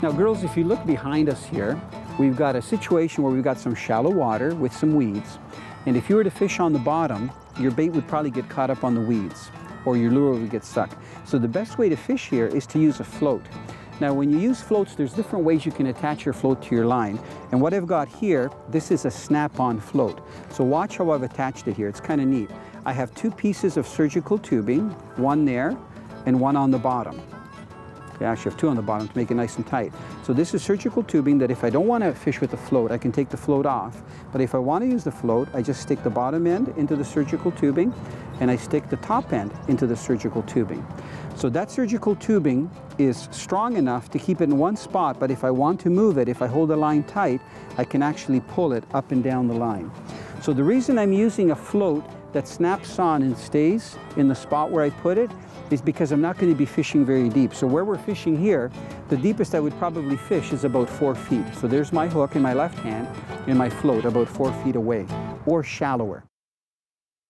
Now girls, if you look behind us here, we've got a situation where we've got some shallow water with some weeds. And if you were to fish on the bottom, your bait would probably get caught up on the weeds, or your lure would get stuck. So the best way to fish here is to use a float. Now when you use floats, there's different ways you can attach your float to your line. And what I've got here, this is a snap-on float. So watch how I've attached it here. It's kind of neat. I have two pieces of surgical tubing, one there and one on the bottom. Okay, I actually have two on the bottom to make it nice and tight. So this is surgical tubing that if I don't want to fish with the float, I can take the float off. But if I want to use the float, I just stick the bottom end into the surgical tubing and I stick the top end into the surgical tubing. So that surgical tubing is strong enough to keep it in one spot, but if I want to move it, if I hold the line tight, I can actually pull it up and down the line. So the reason I'm using a float that snaps on and stays in the spot where I put it is because I'm not going to be fishing very deep. So where we're fishing here, the deepest I would probably fish is about 4 feet. So there's my hook in my left hand and my float about 4 feet away or shallower.